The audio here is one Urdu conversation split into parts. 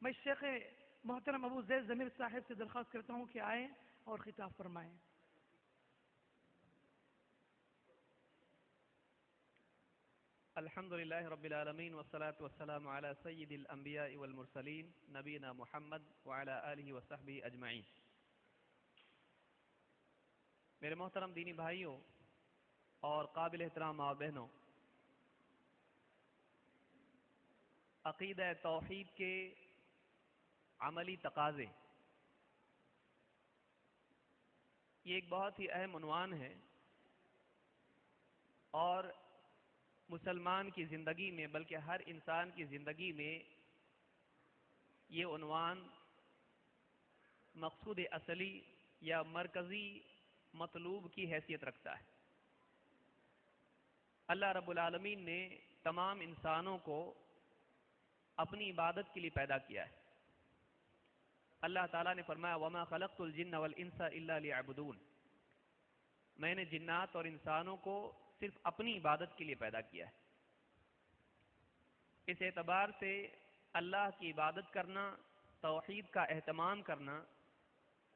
میں شیخ محترم ابو زید ضمیر صاحب سے درخواست کرتا ہوں کہ آئیں اور خطاب فرمائیں۔ الحمد للہ رب العالمین والصلاة والسلام علی سید الانبیاء والمرسلین نبینا محمد وعلی آلہ وصحبہ اجمعین۔ میرے محترم دینی بھائیوں اور قابل احترام ماں بہنوں، عقیدہ توحید کے عملی تقاضے، یہ ایک بہت ہی اہم عنوان ہے اور مسلمان کی زندگی میں بلکہ ہر انسان کی زندگی میں یہ عنوان مقصود اصلی یا مرکزی مطلوب کی حیثیت رکھتا ہے۔ اللہ رب العالمین نے تمام انسانوں کو اپنی عبادت کے لیے پیدا کیا ہے۔ اللہ تعالیٰ نے فرمایا وَمَا خَلَقْتُ الْجِنَّ وَالْإِنسَ إِلَّا لِيَعْبُدُونَ، میں نے جنات اور انسانوں کو صرف اپنی عبادت کے لیے پیدا کیا ہے۔ اس اعتبار سے اللہ کی عبادت کرنا، توحید کا اہتمام کرنا،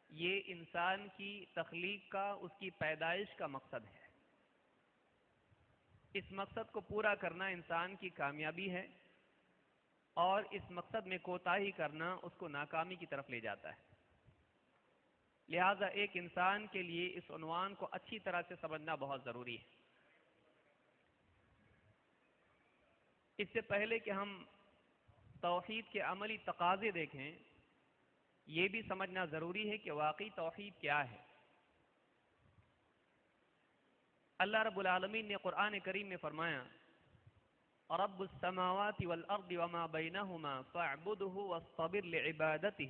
یہ انسان کی تخلیق کا، اس کی پیدائش کا مقصد ہے۔ اس مقصد کو پورا کرنا انسان کی کامیابی ہے اور اس مقصد میں کوتاہی کرنا اس کو ناکامی کی طرف لے جاتا ہے۔ لہذا ایک انسان کے لیے اس عنوان کو اچھی طرح سے سمجھنا بہت ضروری ہے۔ اس سے پہلے کہ ہم توحید کے عملی تقاضے دیکھیں، یہ بھی سمجھنا ضروری ہے کہ واقعی توحید کیا ہے۔ اللہ رب العالمین نے قرآن کریم میں فرمایا رب السماوات والارض وما بینہما فاعبدہ واصطبر لعبادتہ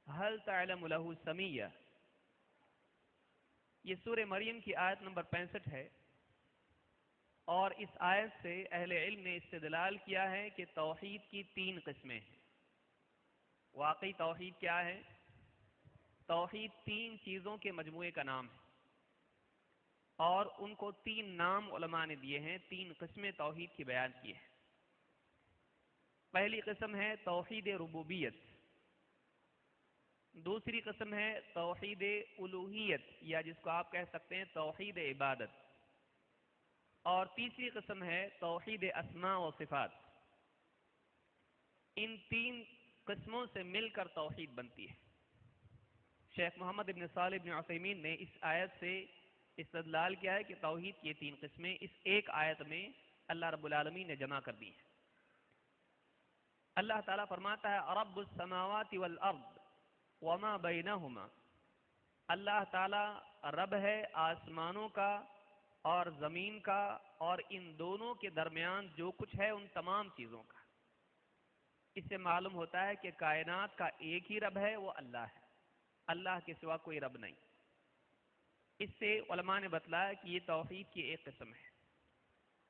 هل تعلم له سمیہ۔ یہ سورہ مریم کی آیت نمبر 65 ہے، اور اس آیت سے اہل علم نے استدلال کیا ہے کہ توحید کی 3 قسمیں ہیں۔ واقعی توحید کیا ہے؟ توحید 3 چیزوں کے مجموعے کا نام ہے، اور ان کو 3 نام علماء نے دیے ہیں، 3 قسمیں توحید کی بیان کی ہے۔ پہلی قسم ہے توحید ربوبیت، دوسری قسم ہے توحید الوہیت یا جس کو آپ کہہ سکتے ہیں توحید عبادت، اور تیسری قسم ہے توحید اسماء و صفات۔ ان 3 قسموں سے مل کر توحید بنتی ہے۔ شیخ محمد ابن صالح ابن عثیمین نے اس آیت سے استدلال کیا ہے کہ توحید کی یہ 3 قسمیں اس ایک آیت میں اللہ رب العالمین نے جمع کر دی ہیں۔ اللہ تعالیٰ فرماتا ہے رب السماوات والارض وما بینہما، اللہ تعالیٰ رب ہے آسمانوں کا اور زمین کا اور ان دونوں کے درمیان جو کچھ ہے ان تمام چیزوں کا۔ اس سے معلوم ہوتا ہے کہ کائنات کا ایک ہی رب ہے، وہ اللہ ہے، اللہ کے سوا کوئی رب نہیں۔ اس سے علماء نے بتلایا کہ یہ توحید کی ایک قسم ہے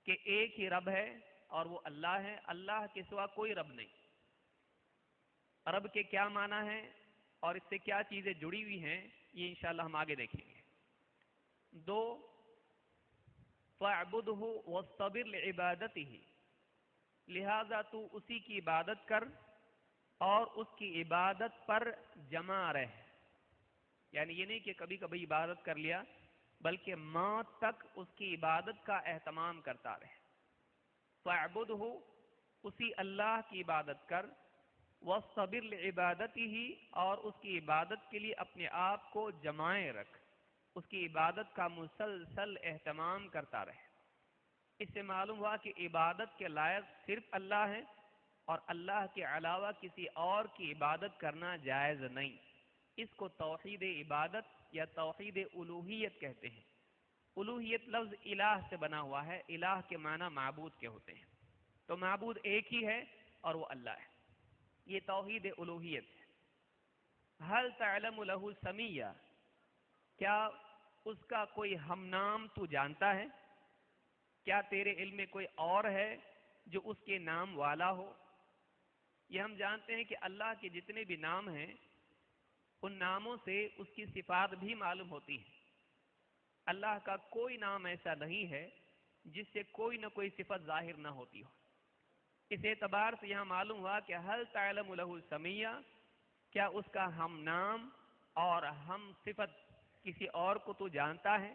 کہ ایک ہی رب ہے اور وہ اللہ ہے، اللہ کے سوا کوئی رب نہیں۔ رب کے کیا معنی ہے اور اس سے کیا چیزیں جڑی ہوئی ہیں، یہ انشاءاللہ ہم آگے دیکھیں گے۔ 2 فَاعْبُدْهُ وَاصْطَبِرْ لِعِبَادَتِهِ، لہذا تو اسی کی عبادت کر اور اس کی عبادت پر جمع رہ۔ یعنی یہ نہیں کہ کبھی کبھی عبادت کر لیا، بلکہ موت تک اس کی عبادت کا اہتمام کرتا رہے۔ فَاعْبُدْهُ، اسی اللہ کی عبادت کر، وَاصْطَبِرْ لِعِبَادَتِهِ، اور اس کی عبادت کے لیے اپنے آپ کو جمائے رکھ، اس کی عبادت کا مسلسل اہتمام کرتا رہے۔ اس سے معلوم ہوا کہ عبادت کے لائق صرف اللہ ہے اور اللہ کے علاوہ کسی اور کی عبادت کرنا جائز نہیں۔ اس کو توحید عبادت یا توحید الوہیت کہتے ہیں۔ الوہیت لفظ الہ سے بنا ہوا ہے، الہ کے معنی معبود کے ہوتے ہیں، تو معبود ایک ہی ہے اور وہ اللہ ہے۔ یہ توحید الوہیت ہے۔ ہل تعلم له سمیہ، کیا اس کا کوئی ہم نام تو جانتا ہے؟ کیا تیرے علم میں کوئی اور ہے جو اس کے نام والا ہو؟ یہ ہم جانتے ہیں کہ اللہ کے جتنے بھی نام ہیں ان ناموں سے اس کی صفات بھی معلوم ہوتی ہیں۔ اللہ کا کوئی نام ایسا نہیں ہے جس سے کوئی نہ کوئی صفت ظاہر نہ ہوتی ہو۔ اس اعتبار سے یہاں معلوم ہوا کہ حل تعلم لہ سمیہ، کیا اس کا ہم نام اور ہم صفت کسی اور کو تو جانتا ہے،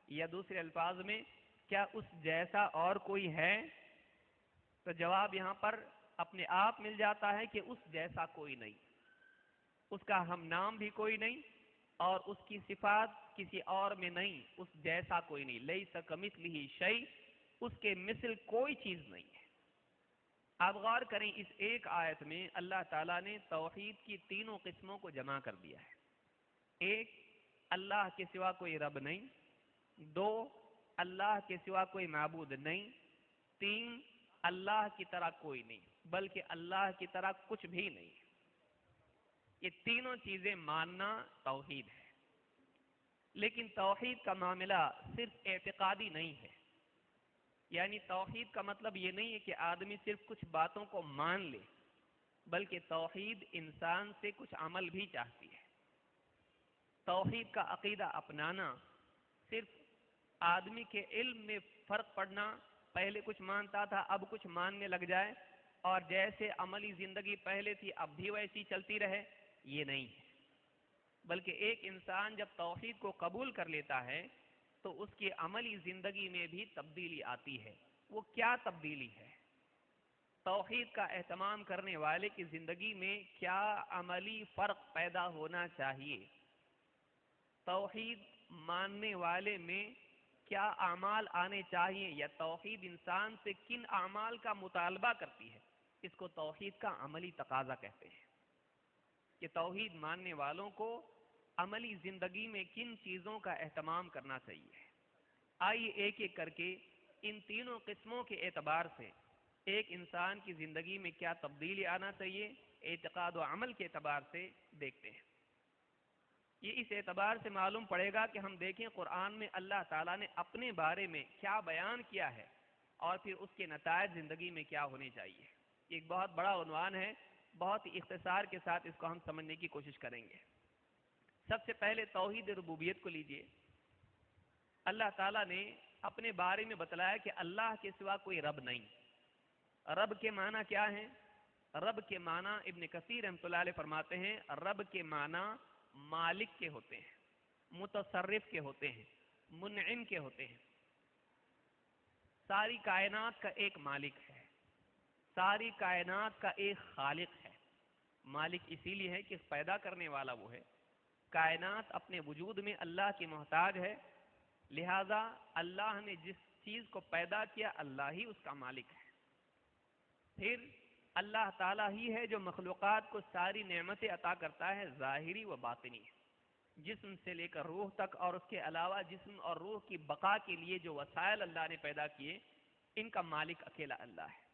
یا دوسرے الفاظ میں کیا اس جیسا اور کوئی ہے؟ تو جواب یہاں پر اپنے آپ مل جاتا ہے کہ اس جیسا کوئی نہیں، اس کا ہم نام بھی کوئی نہیں اور اس کی صفات کسی اور میں نہیں، اس جیسا کوئی نہیں، لیس کمثلہ شیء، اس کے مثل کوئی چیز نہیں ہے۔ آپ غور کریں، اس ایک آیت میں اللہ تعالیٰ نے توحید کی تینوں قسموں کو جمع کر دیا ہے۔ ایک، اللہ کے سوا کوئی رب نہیں۔ دو، اللہ کے سوا کوئی معبود نہیں۔ تین، اللہ کی طرح کوئی نہیں، بلکہ اللہ کی طرح کچھ بھی نہیں۔ یہ تینوں چیزیں ماننا توحید ہے۔ لیکن توحید کا معاملہ صرف اعتقادی نہیں ہے، یعنی توحید کا مطلب یہ نہیں ہے کہ آدمی صرف کچھ باتوں کو مان لے، بلکہ توحید انسان سے کچھ عمل بھی چاہتی ہے۔ توحید کا عقیدہ اپنانا صرف آدمی کے علم میں فرق پڑنا، پہلے کچھ مانتا تھا اب کچھ ماننے لگ جائے اور جیسے عملی زندگی پہلے تھی اب بھی ویسی چلتی رہے، یہ نہیں ہے۔ بلکہ ایک انسان جب توحید کو قبول کر لیتا ہے تو اس کی عملی زندگی میں بھی تبدیلی آتی ہے۔ وہ کیا تبدیلی ہے؟ توحید کا اہتمام کرنے والے کی زندگی میں کیا عملی فرق پیدا ہونا چاہیے؟ توحید ماننے والے میں کیا اعمال آنے چاہیے، یا توحید انسان سے کن اعمال کا مطالبہ کرتی ہے؟ اس کو توحید کا عملی تقاضا کہتے ہیں کہ توحید ماننے والوں کو عملی زندگی میں کن چیزوں کا اہتمام کرنا چاہیے۔ آئیے ایک ایک کر کے ان تینوں قسموں کے اعتبار سے ایک انسان کی زندگی میں کیا تبدیلی آنا چاہیے، اعتقاد و عمل کے اعتبار سے دیکھتے ہیں۔ یہ اس اعتبار سے معلوم پڑے گا کہ ہم دیکھیں قرآن میں اللہ تعالیٰ نے اپنے بارے میں کیا بیان کیا ہے اور پھر اس کے نتائج زندگی میں کیا ہونے چاہیے۔ ایک بہت بڑا عنوان ہے، بہت ہی اختصار کے ساتھ اس کو ہم سمجھنے کی کوشش کریں گے۔ سب سے پہلے توحید ربوبیت کو لیجئے۔ اللہ تعالیٰ نے اپنے بارے میں بتلایا کہ اللہ کے سوا کوئی رب نہیں۔ رب کے معنی کیا ہیں؟ رب کے معنی ابن کثیر رحمۃ اللہ علیہ فرماتے ہیں، رب کے معنی مالک کے ہوتے ہیں، متصرف کے ہوتے ہیں، منعم کے ہوتے ہیں۔ ساری کائنات کا ایک مالک ہے، ساری کائنات کا ایک خالق ہے۔ مالک اسی لیے ہے کہ پیدا کرنے والا وہ ہے۔ کائنات اپنے وجود میں اللہ کی محتاج ہے، لہذا اللہ نے جس چیز کو پیدا کیا اللہ ہی اس کا مالک ہے۔ پھر اللہ تعالیٰ ہی ہے جو مخلوقات کو ساری نعمتیں عطا کرتا ہے، ظاہری و باطنی، جسم سے لے کر روح تک، اور اس کے علاوہ جسم اور روح کی بقا کے لیے جو وسائل اللہ نے پیدا کیے، ان کا مالک اکیلا اللہ ہے۔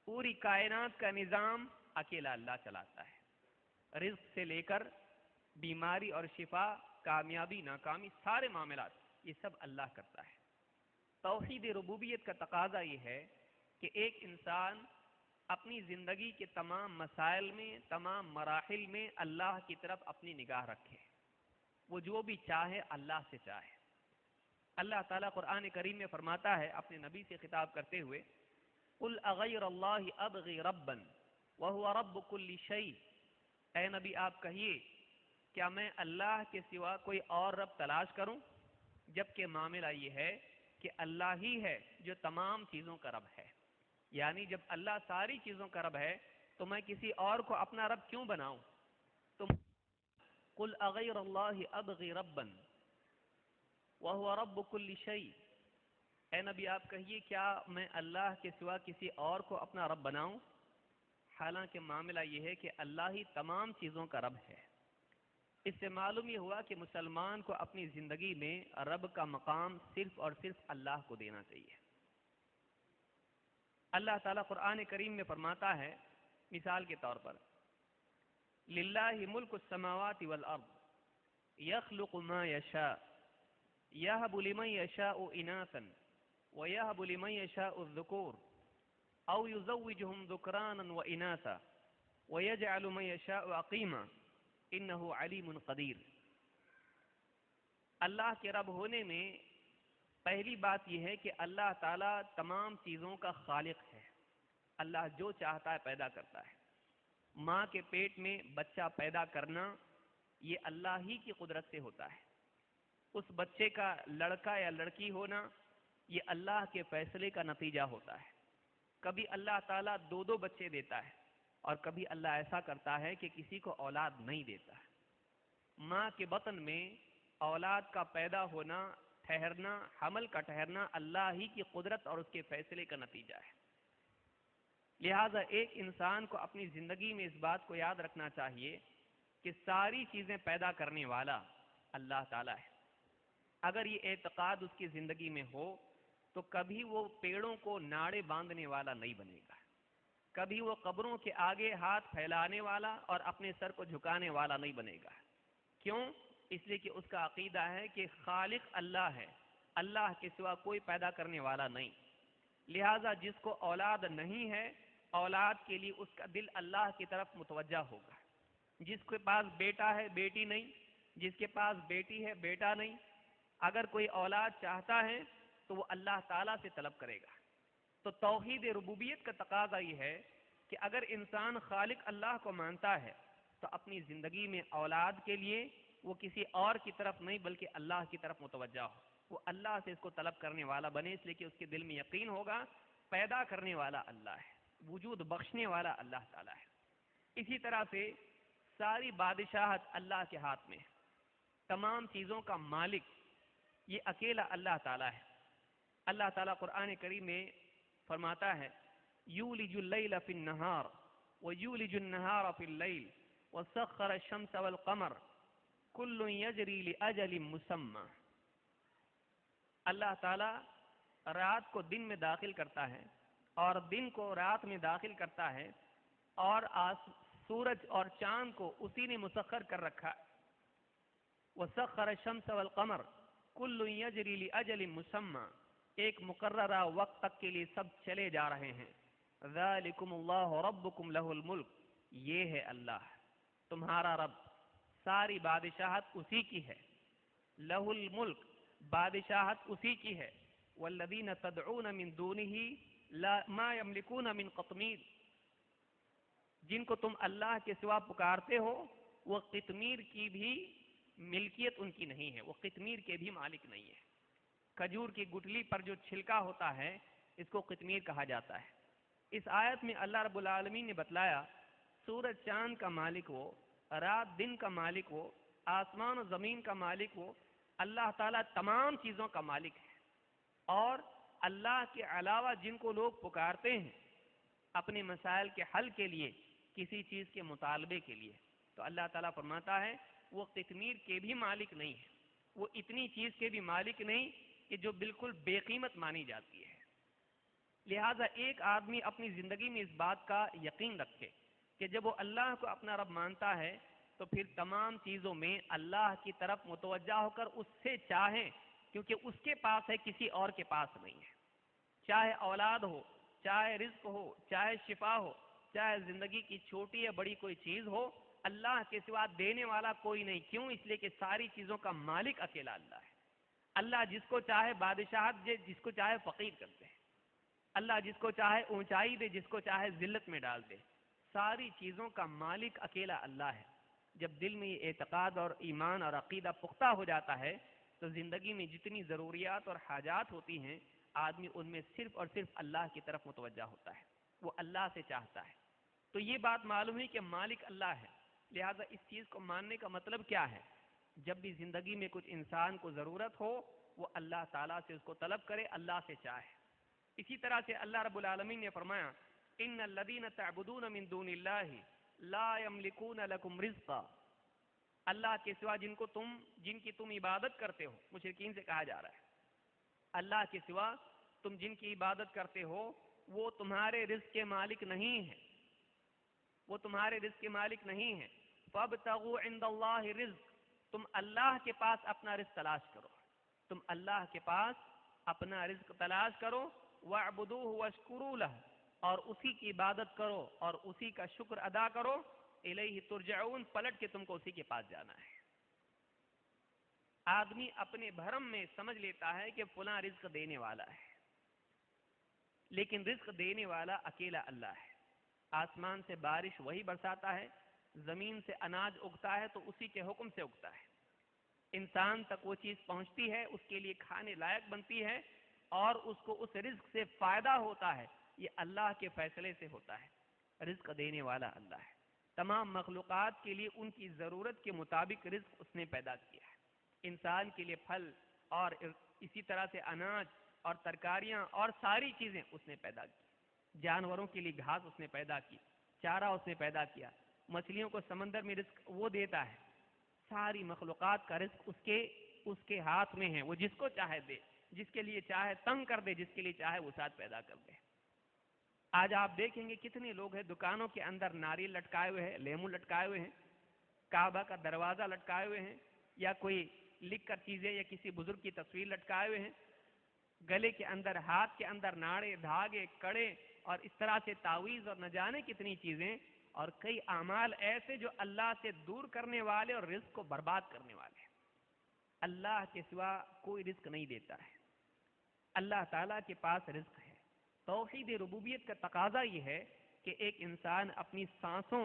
پوری کائنات کا نظام اکیلا اللہ چلاتا ہے، رزق سے لے کر بیماری اور شفا، کامیابی ناکامی، سارے معاملات یہ سب اللہ کرتا ہے۔ توحید ربوبیت کا تقاضا یہ ہے کہ ایک انسان اپنی زندگی کے تمام مسائل میں، تمام مراحل میں اللہ کی طرف اپنی نگاہ رکھے، وہ جو بھی چاہے اللہ سے چاہے۔ اللہ تعالیٰ قرآن کریم میں فرماتا ہے اپنے نبی سے خطاب کرتے ہوئے، قل اغیر اللہ ابغی ربا وہو رب کل شیء، اے نبی آپ کہیے کیا میں اللہ کے سوا کوئی اور رب تلاش کروں، جبکہ معاملہ یہ ہے کہ اللہ ہی ہے جو تمام چیزوں کا رب ہے۔ یعنی جب اللہ ساری چیزوں کا رب ہے تو میں کسی اور کو اپنا رب کیوں بناؤں؟ تم قل اغیر اللہ ابغی ربا وہو رب کل شیء، اے نبی آپ کہیے کیا میں اللہ کے سوا کسی اور کو اپنا رب بناؤں؟ حالانکہ معاملہ یہ ہے کہ اللہ ہی تمام چیزوں کا رب ہے۔ اس سے معلوم یہ ہوا کہ مسلمان کو اپنی زندگی میں رب کا مقام صرف اور صرف اللہ کو دینا چاہیے۔ اللہ تعالیٰ قرآن کریم میں فرماتا ہے مثال کے طور پر، للہ ملک السماوات والارض یخلق ما یشاء یہب لمن یشاء اناثا ویہب لمن یشاء الذکور او یزوجہم ذکرانا واناثا ویجعل من یشاء عقیما انہ علیم قدیر۔ اللہ کے رب ہونے میں پہلی بات یہ ہے کہ اللہ تعالیٰ تمام چیزوں کا خالق ہے، اللہ جو چاہتا ہے پیدا کرتا ہے. ماں کے پیٹ میں بچہ پیدا کرنا یہ اللہ ہی کی قدرت سے ہوتا ہے. اس بچے کا لڑکا یا لڑکی ہونا یہ اللہ کے فیصلے کا نتیجہ ہوتا ہے. کبھی اللہ تعالیٰ 2 بچے دیتا ہے اور کبھی اللہ ایسا کرتا ہے کہ کسی کو اولاد نہیں دیتا ہے. ماں کے بطن میں اولاد کا پیدا ہونا، ٹھہرنا، حمل کا ٹھہرنا اللہ ہی کی قدرت اور اس کے فیصلے کا نتیجہ ہے. لہذا ایک انسان کو اپنی زندگی میں اس بات کو یاد رکھنا چاہیے کہ ساری چیزیں پیدا کرنے والا اللہ تعالیٰ ہے. اگر یہ اعتقاد اس کی زندگی میں ہو تو کبھی وہ پیڑوں کو ناڑے باندھنے والا نہیں بنے گا، کبھی وہ قبروں کے آگے ہاتھ پھیلانے والا اور اپنے سر کو جھکانے والا نہیں بنے گا. کیوں؟ اس لیے کہ اس کا عقیدہ ہے کہ خالق اللہ ہے، اللہ کے سوا کوئی پیدا کرنے والا نہیں. لہذا جس کو اولاد نہیں ہے، اولاد کے لیے اس کا دل اللہ کی طرف متوجہ ہوگا. جس کے پاس بیٹا ہے بیٹی نہیں، جس کے پاس بیٹی ہے بیٹا نہیں، اگر کوئی اولاد چاہتا ہے تو وہ اللہ تعالیٰ سے طلب کرے گا. تو توحید ربوبیت کا تقاضا یہ ہے کہ اگر انسان خالق اللہ کو مانتا ہے تو اپنی زندگی میں اولاد کے لیے وہ کسی اور کی طرف نہیں بلکہ اللہ کی طرف متوجہ ہو. وہ اللہ سے اس کو طلب کرنے والا بنے، اس لیے کہ اس کے دل میں یقین ہوگا پیدا کرنے والا اللہ ہے، وجود بخشنے والا اللہ تعالیٰ ہے. اسی طرح سے ساری بادشاہت اللہ کے ہاتھ میں ہے. تمام چیزوں کا مالک یہ اکیلا اللہ تعالیٰ ہے. اللہ تعالیٰ قرآن کریم میں فرماتا ہے یولج اللیل فی النہار ویولج النہار فی اللیل وسخر الشمس والقمر کل یجری لاجل مسمى. اللہ تعالیٰ رات کو دن میں داخل کرتا ہے اور دن کو رات میں داخل کرتا ہے، اور سورج اور چاند کو اسی نے مسخر کر رکھا. وسخر الشمس والقمر کل یجری لاجل مسمى، ایک مقررہ وقت تک کے لیے سب چلے جا رہے ہیں. ذالکم اللہ ربکم لہ الملک، یہ ہے اللہ تمہارا رب، ساری بادشاہت اسی کی ہے. لہ الملک، بادشاہت اسی کی ہے. والذین تدعون من دونہ ما یملکون من قطمیر، جن کو تم اللہ کے سوا پکارتے ہو وہ قطمیر کی بھی ملکیت ان کی نہیں ہے، وہ قطمیر کے بھی مالک نہیں ہے. کھجور کی گٹلی پر جو چھلکا ہوتا ہے اس کو قطمیر کہا جاتا ہے. اس آیت میں اللہ رب العالمین نے بتلایا سورج چاند کا مالک وہ، رات دن کا مالک وہ، آسمان و زمین کا مالک وہ. اللہ تعالیٰ تمام چیزوں کا مالک ہے. اور اللہ کے علاوہ جن کو لوگ پکارتے ہیں اپنے مسائل کے حل کے لیے، کسی چیز کے مطالبے کے لیے، تو اللہ تعالیٰ فرماتا ہے وہ قطمیر کے بھی مالک نہیں ہے، وہ اتنی چیز کے بھی مالک نہیں کہ جو بالکل بے قیمت مانی جاتی ہے. لہذا ایک آدمی اپنی زندگی میں اس بات کا یقین رکھے کہ جب وہ اللہ کو اپنا رب مانتا ہے تو پھر تمام چیزوں میں اللہ کی طرف متوجہ ہو کر اس سے چاہیں، کیونکہ اس کے پاس ہے، کسی اور کے پاس نہیں ہے. چاہے اولاد ہو، چاہے رزق ہو، چاہے شفا ہو، چاہے زندگی کی چھوٹی یا بڑی کوئی چیز ہو، اللہ کے سوا دینے والا کوئی نہیں. کیوں؟ اس لیے کہ ساری چیزوں کا مالک اکیلا اللہ ہے. اللہ جس کو چاہے بادشاہت دے، جس کو چاہے فقیر کر دے. اللہ جس کو چاہے اونچائی دے، جس کو چاہے ذلت میں ڈال دے. ساری چیزوں کا مالک اکیلا اللہ ہے. جب دل میں یہ اعتقاد اور ایمان اور عقیدہ پختہ ہو جاتا ہے تو زندگی میں جتنی ضروریات اور حاجات ہوتی ہیں آدمی ان میں صرف اور صرف اللہ کی طرف متوجہ ہوتا ہے، وہ اللہ سے چاہتا ہے. تو یہ بات معلوم ہے کہ مالک اللہ ہے. لہذا اس چیز کو ماننے کا مطلب کیا ہے؟ جب بھی زندگی میں کچھ انسان کو ضرورت ہو وہ اللہ تعالیٰ سے اس کو طلب کرے، اللہ سے چاہے. اسی طرح سے اللہ رب العالمین نے فرمایا ان الذین تعبدون من دون اللہ لا یملکون لکم رزقا، اللہ کے سوا جن کی تم عبادت کرتے ہو، مشرکین سے کہا جا رہا ہے اللہ کے سوا تم جن کی عبادت کرتے ہو وہ تمہارے رزق کے مالک نہیں ہیں، وہ تمہارے رزق کے مالک نہیں ہیں. فابتغوا عند اللہ رزق، تم اللہ کے پاس اپنا رزق تلاش کرو، تم اللہ کے پاس اپنا رزق تلاش کرو. واعبدوہ واشکروا لہ، اور اسی کی عبادت کرو اور اسی کا شکر ادا کرو. الیہ ترجعون، پلٹ کے تم کو اسی کے پاس جانا ہے. آدمی اپنے بھرم میں سمجھ لیتا ہے کہ فلاں رزق دینے والا ہے، لیکن رزق دینے والا اکیلا اللہ ہے۔ آسمان سے بارش وہی برساتا ہے، زمین سے اناج اگتا ہے تو اسی کے حکم سے اگتا ہے، انسان تک وہ چیز پہنچتی ہے، اس کے لیے کھانے لائق بنتی ہے اور اس کو اس رزق سے فائدہ ہوتا ہے، یہ اللہ کے فیصلے سے ہوتا ہے۔ رزق دینے والا اللہ ہے، تمام مخلوقات کے لیے ان کی ضرورت کے مطابق رزق اس نے پیدا کیا ہے۔ انسان کے لیے پھل اور اسی طرح سے اناج اور ترکاریاں اور ساری چیزیں اس نے پیدا کی، جانوروں کے لیے گھاس اس نے پیدا کی، چارہ اس نے پیدا کیا، مچھلیوں کو سمندر میں رزق وہ دیتا ہے، ساری مخلوقات کا رزق اس کے ہاتھ میں ہے، وہ جس کو چاہے دے، جس کے لیے چاہے تنگ کر دے، جس کے لیے چاہے وسعت پیدا کر دے۔ آج آپ دیکھیں گے کتنے لوگ ہیں دکانوں کے اندر ناریل لٹکائے ہوئے ہیں، لیمو لٹکائے ہوئے ہیں، کعبہ کا دروازہ لٹکائے ہوئے ہیں، یا کوئی لکھ کر چیزیں یا کسی بزرگ کی تصویر لٹکائے ہوئے ہیں، گلے کے اندر، ہاتھ کے اندر ناڑے، دھاگے، کڑے اور اس طرح سے تعویذ اور نہ جانے کتنی چیزیں، اور کئی اعمال ایسے جو اللہ سے دور کرنے والے اور رزق کو برباد کرنے والے ہیں۔ اللہ کے سوا کوئی رزق نہیں دیتا ہے، اللہ تعالیٰ کے پاس رزق ہے۔ توحید ربوبیت کا تقاضا یہ ہے کہ ایک انسان اپنی سانسوں،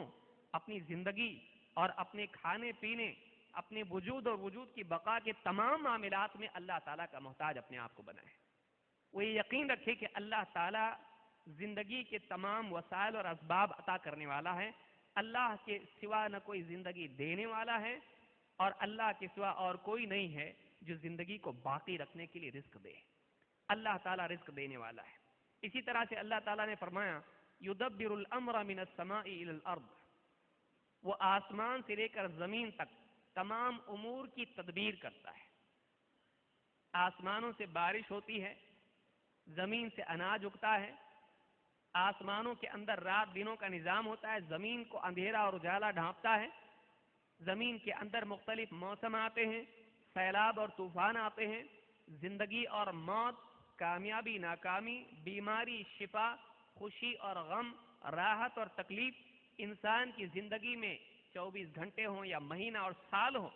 اپنی زندگی اور اپنے کھانے پینے، اپنے وجود اور وجود کی بقا کے تمام معاملات میں اللہ تعالیٰ کا محتاج اپنے آپ کو بنائے۔ وہ یہ یقین رکھے کہ اللہ تعالیٰ زندگی کے تمام وسائل اور اسباب عطا کرنے والا ہے، اللہ کے سوا نہ کوئی زندگی دینے والا ہے، اور اللہ کے سوا اور کوئی نہیں ہے جو زندگی کو باقی رکھنے کے لیے رزق دے۔ اللہ تعالیٰ رزق دینے والا ہے۔ اسی طرح سے اللہ تعالیٰ نے فرمایا یدبر الامر من السماء الى الارض، وہ آسمان سے لے کر زمین تک تمام امور کی تدبیر کرتا ہے۔ آسمانوں سے بارش ہوتی ہے، زمین سے اناج اگتا ہے، آسمانوں کے اندر رات دنوں کا نظام ہوتا ہے، زمین کو اندھیرا اور اجالا ڈھانپتا ہے، زمین کے اندر مختلف موسم آتے ہیں، سیلاب اور طوفان آتے ہیں، زندگی اور موت، کامیابی ناکامی، بیماری شفا، خوشی اور غم، راحت اور تکلیف، انسان کی زندگی میں 24 گھنٹے ہوں یا مہینہ اور سال ہو،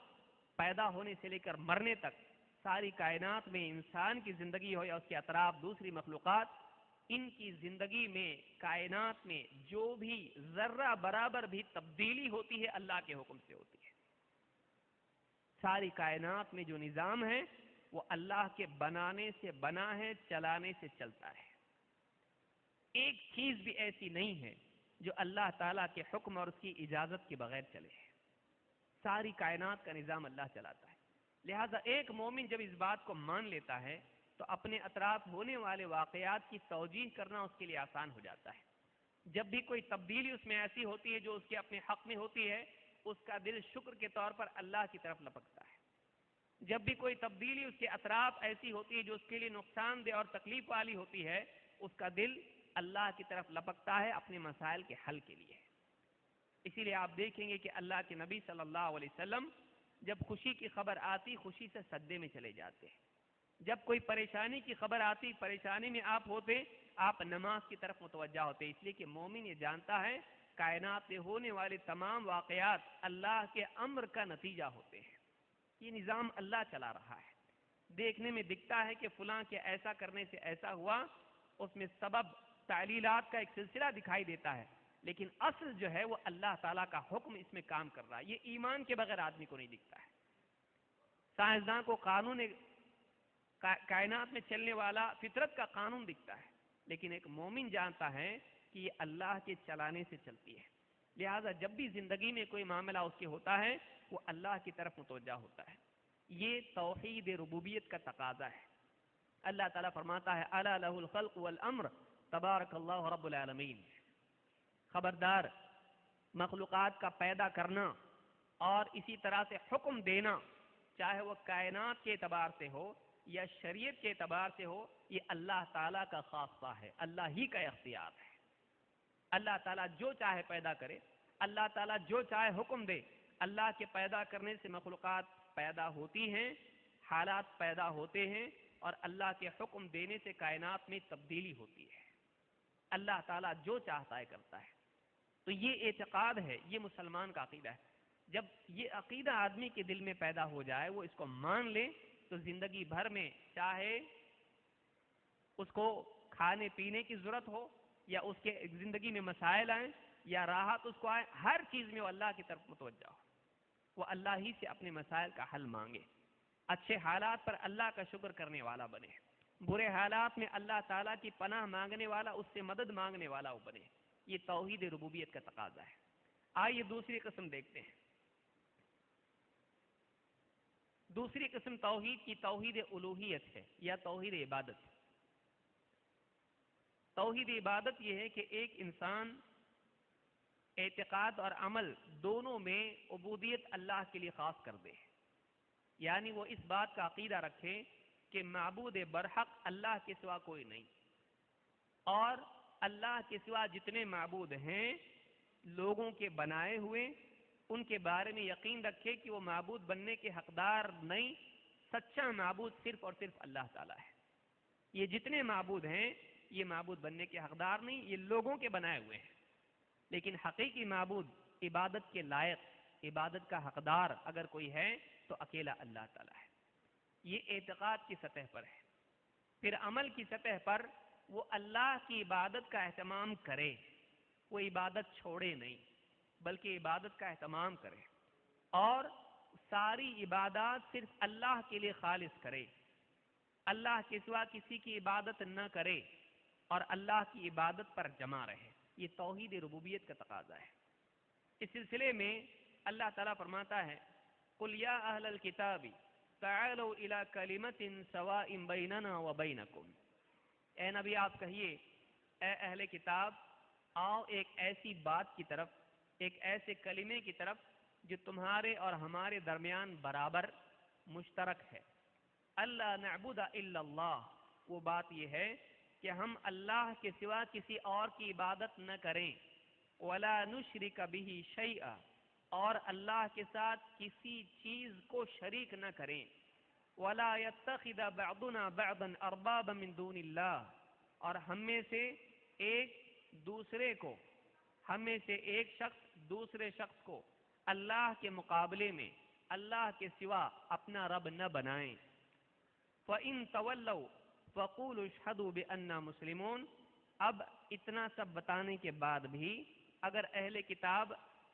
پیدا ہونے سے لے کر مرنے تک ساری کائنات میں انسان کی زندگی ہو یا اس کے اطراف دوسری مخلوقات، ان کی زندگی میں، کائنات میں جو بھی ذرہ برابر بھی تبدیلی ہوتی ہے اللہ کے حکم سے ہوتی ہے۔ ساری کائنات میں جو نظام ہے وہ اللہ کے بنانے سے بنا ہے، چلانے سے چلتا ہے۔ ایک چیز بھی ایسی نہیں ہے جو اللہ تعالیٰ کے حکم اور اس کی اجازت کے بغیر چلے۔ ساری کائنات کا نظام اللہ چلاتا ہے۔ لہذا ایک مومن جب اس بات کو مان لیتا ہے تو اپنے اطراف ہونے والے واقعات کی توجیہ کرنا اس کے لیے آسان ہو جاتا ہے۔ جب بھی کوئی تبدیلی اس میں ایسی ہوتی ہے جو اس کے اپنے حق میں ہوتی ہے، اس کا دل شکر کے طور پر اللہ کی طرف لپکتا ہے۔ جب بھی کوئی تبدیلی اس کے اطراف ایسی ہوتی ہے جو اس کے لیے نقصان دہ اور تکلیف والی ہوتی ہے، اس کا دل اللہ کی طرف لپکتا ہے اپنے مسائل کے حل کے لیے۔ اسی لیے آپ دیکھیں گے کہ اللہ کے نبی صلی اللہ علیہ وسلم جب خوشی کی خبر آتی خوشی سے سجدے میں چلے جاتے، جب کوئی پریشانی کی خبر آتی پریشانی میں آپ ہوتے، آپ نماز کی طرف متوجہ ہوتے، اس لیے کہ مومن یہ جانتا ہے کائنات میں ہونے والے تمام واقعات اللہ کے امر کا نتیجہ ہوتے ہیں۔ یہ نظام اللہ چلا رہا ہے۔ دیکھنے میں دکھتا ہے کہ فلاں کے ایسا کرنے سے ایسا ہوا، اس میں سبب تعلیلات کا ایک سلسلہ دکھائی دیتا ہے، لیکن اصل جو ہے وہ اللہ تعالیٰ کا حکم اس میں کام کر رہا ہے۔ یہ ایمان کے بغیر آدمی کو نہیں دکھتا ہے۔ سائنسداں کو قانون کائنات میں چلنے والا فطرت کا قانون دکھتا ہے، لیکن ایک مومن جانتا ہے کہ یہ اللہ کے چلانے سے چلتی ہے۔ لہذا جب بھی زندگی میں کوئی معاملہ اس کے ہوتا ہے وہ اللہ کی طرف متوجہ ہوتا ہے۔ یہ توحید ربوبیت کا تقاضا ہے۔ اللہ تعالیٰ فرماتا ہے الا لہ الخلق والامر تبارک اللہ رب العالمین، خبردار، مخلوقات کا پیدا کرنا اور اسی طرح سے حکم دینا، چاہے وہ کائنات کے اعتبار سے ہو یا شریعت کے اعتبار سے ہو، یہ اللہ تعالیٰ کا خاصہ ہے، اللہ ہی کا اختیار ہے۔ اللہ تعالیٰ جو چاہے پیدا کرے، اللہ تعالیٰ جو چاہے حکم دے۔ اللہ کے پیدا کرنے سے مخلوقات پیدا ہوتی ہیں، حالات پیدا ہوتے ہیں، اور اللہ کے حکم دینے سے کائنات میں تبدیلی ہوتی ہے۔ اللہ تعالیٰ جو چاہتا ہے کرتا ہے۔ تو یہ اعتقاد ہے، یہ مسلمان کا عقیدہ ہے۔ جب یہ عقیدہ آدمی کے دل میں پیدا ہو جائے، وہ اس کو مان لے، تو زندگی بھر میں چاہے اس کو کھانے پینے کی ضرورت ہو یا اس کے زندگی میں مسائل آئیں یا راحت اس کو آئے، ہر چیز میں وہ اللہ کی طرف متوجہ ہو، وہ اللہ ہی سے اپنے مسائل کا حل مانگے، اچھے حالات پر اللہ کا شکر کرنے والا بنے، برے حالات میں اللہ تعالیٰ کی پناہ مانگنے والا، اس سے مدد مانگنے والا وہ بنے۔ یہ توحید ربوبیت کا تقاضا ہے۔ آئیے دوسری قسم دیکھتے ہیں۔ دوسری قسم توحید کی توحید الوہیت ہے یا توحید عبادت۔ توحید عبادت یہ ہے کہ ایک انسان اعتقاد اور عمل دونوں میں عبودیت اللہ کے لیے خاص کر دے، یعنی وہ اس بات کا عقیدہ رکھے کہ معبود برحق اللہ کے سوا کوئی نہیں، اور اللہ کے سوا جتنے معبود ہیں لوگوں کے بنائے ہوئے، ان کے بارے میں یقین رکھے کہ وہ معبود بننے کے حقدار نہیں، سچا معبود صرف اور صرف اللہ تعالیٰ ہے۔ یہ جتنے معبود ہیں یہ معبود بننے کے حقدار نہیں، یہ لوگوں کے بنائے ہوئے ہیں، لیکن حقیقی معبود، عبادت کے لائق، عبادت کا حقدار اگر کوئی ہے تو اکیلا اللہ تعالیٰ ہے۔ یہ اعتقاد کی سطح پر ہے۔ پھر عمل کی سطح پر وہ اللہ کی عبادت کا اہتمام کرے، وہ عبادت چھوڑے نہیں بلکہ عبادت کا اہتمام کرے، اور ساری عبادات صرف اللہ کے لیے خالص کرے، اللہ کے سوا کسی کی عبادت نہ کرے اور اللہ کی عبادت پر جمع رہے۔ یہ توحید ربوبیت کا تقاضا ہے۔ اس سلسلے میں اللہ تعالیٰ فرماتا ہے قُلْ يَا أَهْلَ الْكِتَابِ تَعَالَوْا إِلَىٰ كَلِمَةٍ سَوَاءٍ بَيْنَنَا وَبَيْنَكُمْ، اے نبی آپ کہیے، اے اہل کتاب، آؤ ایک ایسی بات کی طرف، ایک ایسے کلمے کی طرف جو تمہارے اور ہمارے درمیان برابر مشترک ہے۔ اللہ نعبد الا اللہ، وہ بات یہ ہے کہ ہم اللہ کے سوا کسی اور کی عبادت نہ کریں، ولا نشرک بہ شیئا، اور اللہ کے ساتھ کسی چیز کو شریک نہ کریں، ولا يتخذ بعضنا بعضا اربابا من دون اللہ، اور ہم میں سے ایک شخص دوسرے شخص کو اللہ کے مقابلے میں اللہ کے سوا اپنا رب نہ بنائیں۔ فَإِن تَوَلَّوْا فَقُولُوا اشْهَدُوا بِأَنَّا مُسْلِمُونَ، اب اتنا سب بتانے کے بعد بھی اگر اہل کتاب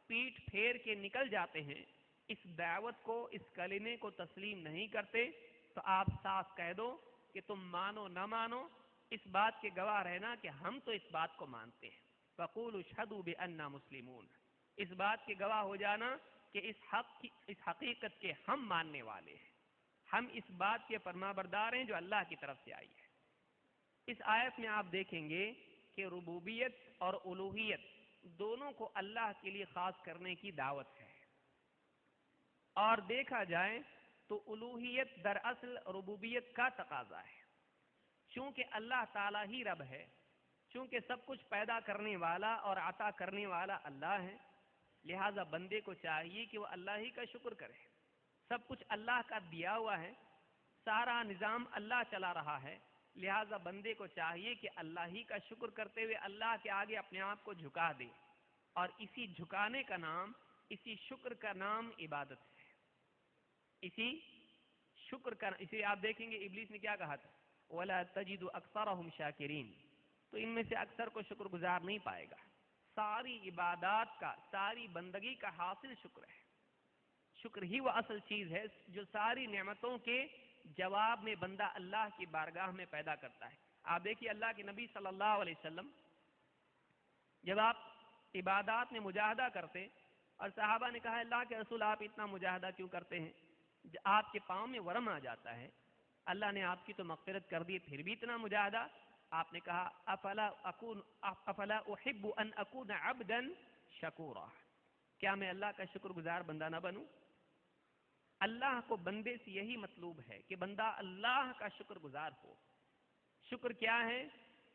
پیٹھ پھیر کے نکل جاتے ہیں، اس دعوت کو، اس کلمے کو تسلیم نہیں کرتے، تو آپ صاف کہہ دو کہ تم مانو نہ مانو، اس بات کے گواہ رہنا کہ ہم تو اس بات کو مانتے ہیں۔ فَقُولُوا اشْهَدُوا بِأَنَّا مُسْلِمُونَ، اس بات کے گواہ ہو جانا کہ اس حقیقت کے ہم ماننے والے ہیں، ہم اس بات کے فرمانبردار ہیں جو اللہ کی طرف سے آئی ہے۔ اس آیت میں آپ دیکھیں گے کہ ربوبیت اور الوہیت دونوں کو اللہ کے لیے خاص کرنے کی دعوت ہے، اور دیکھا جائے تو الوہیت دراصل ربوبیت کا تقاضا ہے۔ چونکہ اللہ تعالیٰ ہی رب ہے، چونکہ سب کچھ پیدا کرنے والا اور عطا کرنے والا اللہ ہے، لہذا بندے کو چاہیے کہ وہ اللہ ہی کا شکر کرے۔ سب کچھ اللہ کا دیا ہوا ہے، سارا نظام اللہ چلا رہا ہے، لہذا بندے کو چاہیے کہ اللہ ہی کا شکر کرتے ہوئے اللہ کے آگے اپنے آپ کو جھکا دے، اور اسی جھکانے کا نام، اسی شکر کا نام عبادت ہے۔ اسی آپ دیکھیں گے ابلیس نے کیا کہا تھا، وَلَا تَجِدُ أَكْثَرَهُمْ شَاكِرِينَ، تو ان میں سے اکثر کو شکر گزار نہیں پائے گا۔ ساری عبادات کا، ساری بندگی کا حاصل شکر ہے۔ شکر ہی وہ اصل چیز ہے جو ساری نعمتوں کے جواب میں بندہ اللہ کی بارگاہ میں پیدا کرتا ہے۔ آپ دیکھیے اللہ کے نبی صلی اللہ علیہ وسلم جب آپ عبادات میں مجاہدہ کرتے اور صحابہ نے کہا اللہ کے رسول آپ اتنا مجاہدہ کیوں کرتے ہیں، آپ کے پاؤں میں ورم آ جاتا ہے، اللہ نے آپ کی تو مغفرت کر دی پھر بھی اتنا مجاہدہ؟ آپ نے کہا افلا احب ان اکون عبدا شکورا، کیا میں اللہ کا شکر گزار بندہ نہ بنوں؟ اللہ کو بندے سے یہی مطلوب ہے کہ بندہ اللہ کا شکر گزار ہو۔ شکر کیا ہے؟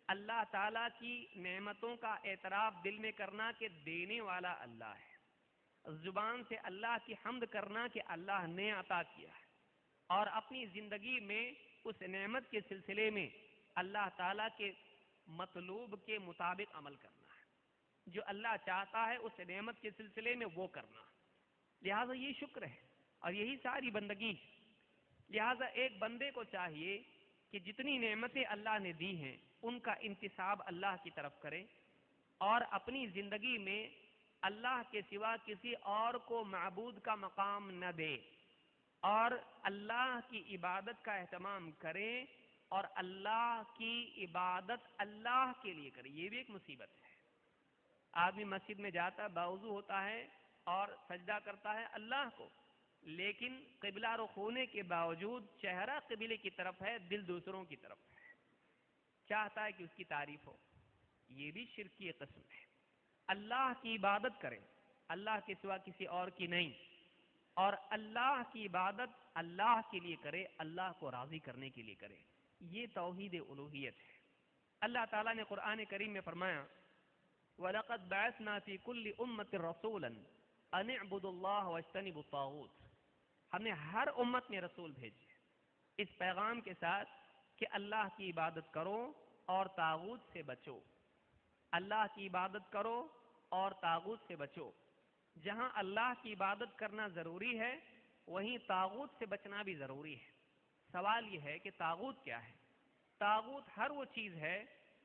اللہ تعالیٰ کی نعمتوں کا اعتراف دل میں کرنا کہ دینے والا اللہ ہے، زبان سے اللہ کی حمد کرنا کہ اللہ نے عطا کیا ہے، اور اپنی زندگی میں اس نعمت کے سلسلے میں اللہ تعالیٰ کے مطلوب کے مطابق عمل کرنا ہے، جو اللہ چاہتا ہے اس نعمت کے سلسلے میں وہ کرنا، لہٰذا یہ شکر ہے اور یہی ساری بندگی ہے۔ لہٰذا ایک بندے کو چاہیے کہ جتنی نعمتیں اللہ نے دی ہیں ان کا انتساب اللہ کی طرف کرے اور اپنی زندگی میں اللہ کے سوا کسی اور کو معبود کا مقام نہ دے اور اللہ کی عبادت کا اہتمام کرے اور اللہ کی عبادت اللہ کے لیے کرے. یہ بھی ایک مصیبت ہے. آدمی مسجد میں جاتا ہے، باوضو ہوتا ہے اور سجدہ کرتا ہے اللہ کو، لیکن قبلہ رخ ہونے کے باوجود چہرہ قبلے کی طرف ہے، دل دوسروں کی طرف ہے، چاہتا ہے کہ اس کی تعریف ہو. یہ بھی شرک کی قسم ہے. اللہ کی عبادت کرے، اللہ کے سوا کسی اور کی نہیں، اور اللہ کی عبادت اللہ کے لیے کرے، اللہ کو راضی کرنے کے لیے کرے. یہ توحید الوہیت ہے. اللہ تعالیٰ نے قرآن کریم میں فرمایا وَلَقَدْ بَعَثْنَا فِي كُلِّ أُمَّةٍ رَسُولًا أَنِ اعْبُدُوا اللَّهَ وَاجْتَنِبُوا الطَّاغُوتَ. ہم نے ہر امت میں رسول بھیجے اس پیغام کے ساتھ کہ اللہ کی عبادت کرو اور طاغوت سے بچو. اللہ کی عبادت کرو اور طاغوت سے بچو. جہاں اللہ کی عبادت کرنا ضروری ہے وہیں طاغوت سے بچنا بھی ضروری ہے. سوال یہ ہے کہ طاغوت کیا ہے؟ طاغوت ہر وہ چیز ہے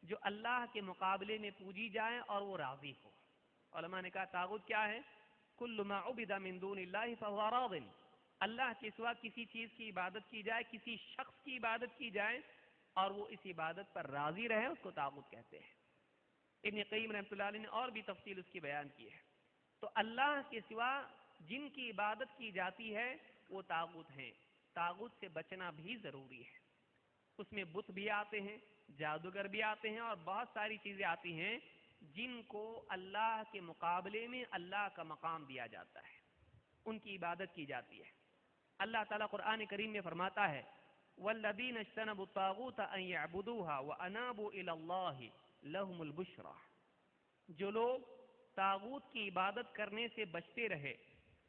جو اللہ کے مقابلے میں پوجی جائے اور وہ راضی ہو. علماء نے کہا طاغوت کیا ہے؟ کل ما عبد من دون اللہ فهو راض. اللہ کے سوا کسی چیز کی عبادت کی جائے، کسی شخص کی عبادت کی جائے اور وہ اس عبادت پر راضی رہے، اس کو طاغوت کہتے ہیں. ابن قیم رحمۃ اللہ علیہ نے اور بھی تفصیل اس کی بیان کی ہے. تو اللہ کے سوا جن کی عبادت کی جاتی ہے وہ طاغوت ہیں. طاغوت سے بچنا بھی ضروری ہے. اس میں بت بھی آتے ہیں، جادوگر بھی آتے ہیں اور بہت ساری چیزیں آتی ہیں جن کو اللہ کے مقابلے میں اللہ کا مقام دیا جاتا ہے، ان کی عبادت کی جاتی ہے. اللہ تعالیٰ قرآن کریم میں فرماتا ہے وَالَّذِينَ اجْتَنَبُوا الطَّاغُوتَ أَن يَعْبُدُوهَا وَأَنَابُوا إِلَى اللَّهِ لَهُمُ الْبُشْرَى. جو لوگ طاغوت کی عبادت کرنے سے بچتے رہے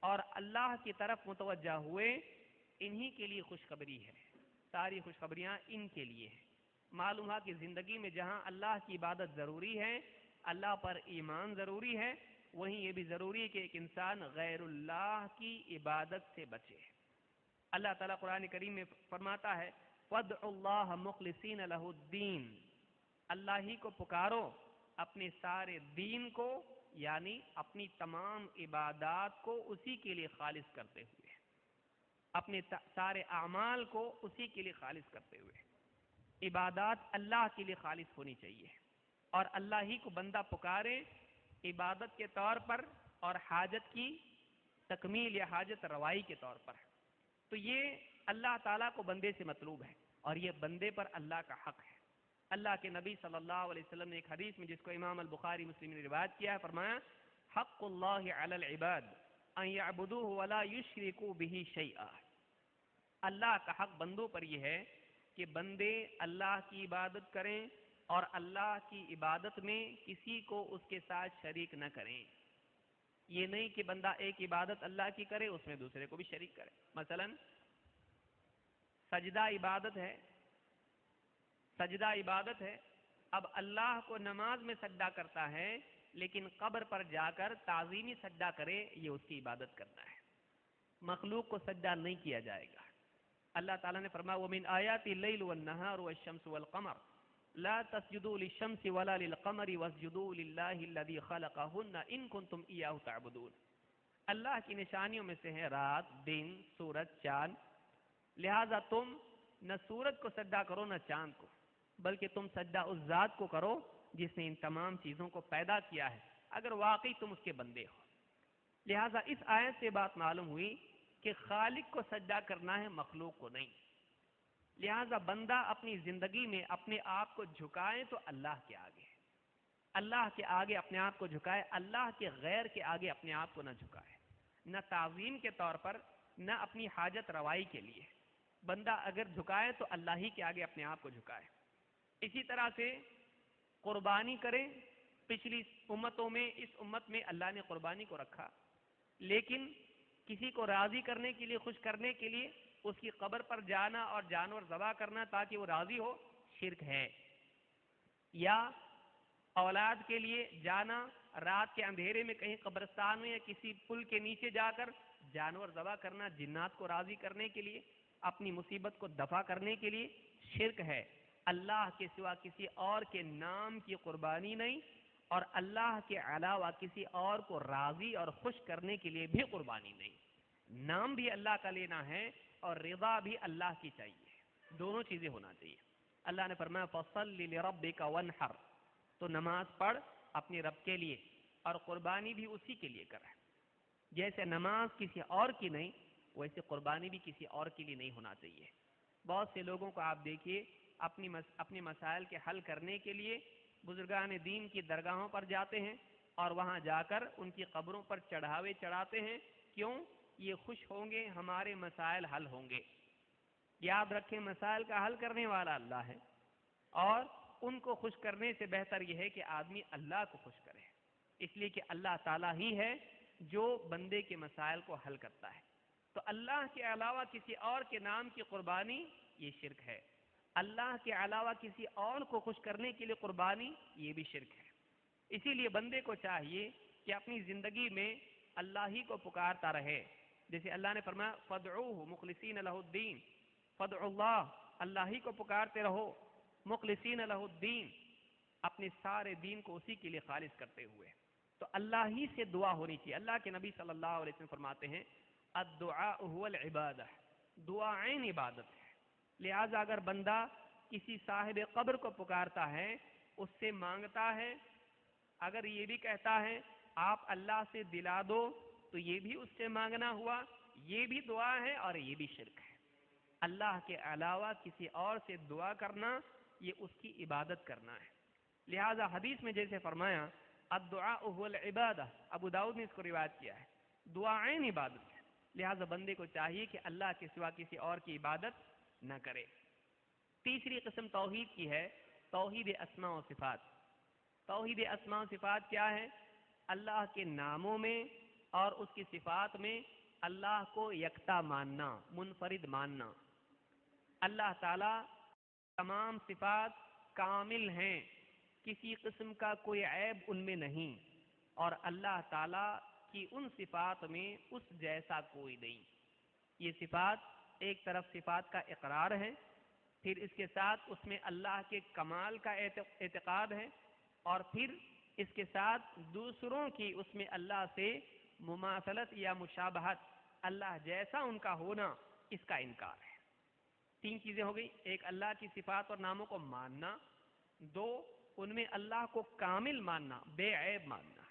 اور اللہ کی طرف متوجہ ہوئے، انہی کے لیے خوشخبری ہے. ساری خوشخبریاں ان کے لیے ہیں. معلوم ہے کہ زندگی میں جہاں اللہ کی عبادت ضروری ہے، اللہ پر ایمان ضروری ہے، وہیں یہ بھی ضروری ہے کہ ایک انسان غیر اللہ کی عبادت سے بچے. اللہ تعالیٰ قرآن کریم میں فرماتا ہے وَادْعُوا اللَّهَ مُخْلِصِينَ لَهُ الدِّينَ. اللہ ہی کو پکارو اپنے سارے دین کو، یعنی اپنی تمام عبادات کو اسی کے لیے خالص کرتے ہوئے، اپنے سارے اعمال کو اسی کے لیے خالص کرتے ہوئے. عبادات اللہ کے لیے خالص ہونی چاہیے اور اللہ ہی کو بندہ پکارے عبادت کے طور پر اور حاجت کی تکمیل یا حاجت روائی کے طور پر. تو یہ اللہ تعالیٰ کو بندے سے مطلوب ہے اور یہ بندے پر اللہ کا حق ہے. اللہ کے نبی صلی اللہ علیہ وسلم نے ایک حدیث میں جس کو امام البخاری مسلم نے روایت کیا ہے فرمایا حق اللہ علی العباد ان یعبدوه ولا یشرکوا به شیئا. اللہ کا حق بندوں پر یہ ہے کہ بندے اللہ کی عبادت کریں اور اللہ کی عبادت میں کسی کو اس کے ساتھ شریک نہ کریں. یہ نہیں کہ بندہ ایک عبادت اللہ کی کرے اس میں دوسرے کو بھی شریک کرے. مثلا سجدہ عبادت ہے، سجدہ عبادت ہے. اب اللہ کو نماز میں سجدہ کرتا ہے لیکن قبر پر جا کر تعظیمی سجدہ کرے، یہ اس کی عبادت کرنا ہے. مخلوق کو سجدہ نہیں کیا جائے گا. اللہ تعالیٰ نے فرمایا وَمِنْ آيَاتِ اللَّيْلُ وَالنَّهَارُ وَالشَّمْسُ وَالْقَمَرُ لَا تَسْجُدُوا لِلشَّمْسِ وَلَا لِلْقَمَرِ وَاسْجُدُوا لِلَّهِ الَّذِي خَلَقَهُنَّ إِن كُنتُمْ إِيَّاهُ تَعْبُدُونَ. اللہ کی نشانیوں میں سے ہے رات، دن، سورج، چاند. لہذا تم نہ سورج کو سجدہ کرو نہ چاند کو، بلکہ تم سجدہ اس ذات کو کرو جس نے ان تمام چیزوں کو پیدا کیا ہے اگر واقعی تم اس کے بندے ہو. لہذا اس آیت سے بات معلوم ہوئی کہ خالق کو سجدہ کرنا ہے، مخلوق کو نہیں. لہذا بندہ اپنی زندگی میں اپنے آپ کو جھکائے تو اللہ کے آگے، اللہ کے آگے اپنے آپ کو جھکائے، اللہ کے غیر کے آگے اپنے آپ کو نہ جھکائے، نہ تعظیم کے طور پر نہ اپنی حاجت روائی کے لیے. بندہ اگر جھکائے تو اللہ ہی کے آگے اپنے آپ کو جھکائے. اسی طرح سے قربانی کرے. پچھلی امتوں میں اس امت میں اللہ نے قربانی کو رکھا، لیکن کسی کو راضی کرنے کے لیے، خوش کرنے کے لیے اس کی قبر پر جانا اور جانور ذبح کرنا تاکہ وہ راضی ہو، شرک ہے. یا اولاد کے لیے جانا، رات کے اندھیرے میں کہیں قبرستان میں یا کسی پل کے نیچے جا کر جانور ذبح کرنا جنات کو راضی کرنے کے لیے، اپنی مصیبت کو دفع کرنے کے لیے، شرک ہے. اللہ کے سوا کسی اور کے نام کی قربانی نہیں، اور اللہ کے علاوہ کسی اور کو راضی اور خوش کرنے کے لیے بھی قربانی نہیں۔ نام بھی اللہ کا لینا ہے اور رضا بھی اللہ کی چاہیے، دونوں چیزیں ہونا چاہیے۔ اللہ نے فرمایا فَصَلِّ لِرَبِّكَ وَانْحَرْ، تو نماز پڑھ اپنے رب کے لیے اور قربانی بھی اسی کے لیے کر۔ جیسے نماز کسی اور کی نہیں، ویسے قربانی بھی کسی اور کے لیے نہیں ہونا چاہیے۔ بہت سے لوگوں کو آپ دیکھیے اپنے مسائل کے حل کرنے کے لیے بزرگان دین کی درگاہوں پر جاتے ہیں اور وہاں جا کر ان کی قبروں پر چڑھاوے چڑھاتے ہیں۔ کیوں؟ یہ خوش ہوں گے، ہمارے مسائل حل ہوں گے۔ یاد رکھیں مسائل کا حل کرنے والا اللہ ہے، اور ان کو خوش کرنے سے بہتر یہ ہے کہ آدمی اللہ کو خوش کرے، اس لیے کہ اللہ تعالیٰ ہی ہے جو بندے کے مسائل کو حل کرتا ہے۔ تو اللہ کے علاوہ کسی اور کے نام کی قربانی یہ شرک ہے، اللہ کے علاوہ کسی اور کو خوش کرنے کے لیے قربانی یہ بھی شرک ہے۔ اسی لیے بندے کو چاہیے کہ اپنی زندگی میں اللہ ہی کو پکارتا رہے، جیسے اللہ نے فرمایا فَادْعُوهُ مُخْلِصِينَ لَهُ الدِّينَ، فَادْعُوا اللَّهَ، اللہ ہی کو پکارتے رہو، مخلصین لہ الدین، اپنے سارے دین کو اسی کے لیے خالص کرتے ہوئے۔ تو اللہ ہی سے دعا ہونی چاہیے۔ اللہ کے نبی صلی اللہ علیہ وسلم فرماتے ہیں الدعاء هو العبادہ، دعا عین عبادت ہے۔ لہذا اگر بندہ کسی صاحب قبر کو پکارتا ہے، اس سے مانگتا ہے، اگر یہ بھی کہتا ہے آپ اللہ سے دلا دو، تو یہ بھی اس سے مانگنا ہوا، یہ بھی دعا ہے اور یہ بھی شرک ہے۔ اللہ کے علاوہ کسی اور سے دعا کرنا یہ اس کی عبادت کرنا ہے۔ لہذا حدیث میں جیسے فرمایا الدعاء هو العبادہ، ابو داؤد نے اس کو روایت کیا ہے، دعا عین عبادت ہے۔ لہذا بندے کو چاہیے کہ اللہ کے سوا کسی اور کی عبادت نہ کرے۔ تیسری قسم توحید کی ہے، توحید اسماء و صفات۔ توحید اسماء و صفات کیا ہے؟ اللہ کے ناموں میں اور اس کی صفات میں اللہ کو یکتا ماننا، منفرد ماننا۔ اللہ تعالی تمام صفات کامل ہیں، کسی قسم کا کوئی عیب ان میں نہیں، اور اللہ تعالی کی ان صفات میں اس جیسا کوئی نہیں۔ یہ صفات ایک طرف صفات کا اقرار ہے، پھر اس کے ساتھ اس میں اللہ کے کمال کا اعتقاد ہے، اور پھر اس کے ساتھ دوسروں کی اس میں اللہ سے مماثلت یا مشابہت، اللہ جیسا ان کا ہونا، اس کا انکار ہے۔ تین چیزیں ہو گئی، ایک اللہ کی صفات اور ناموں کو ماننا، دو ان میں اللہ کو کامل ماننا، بے عیب ماننا،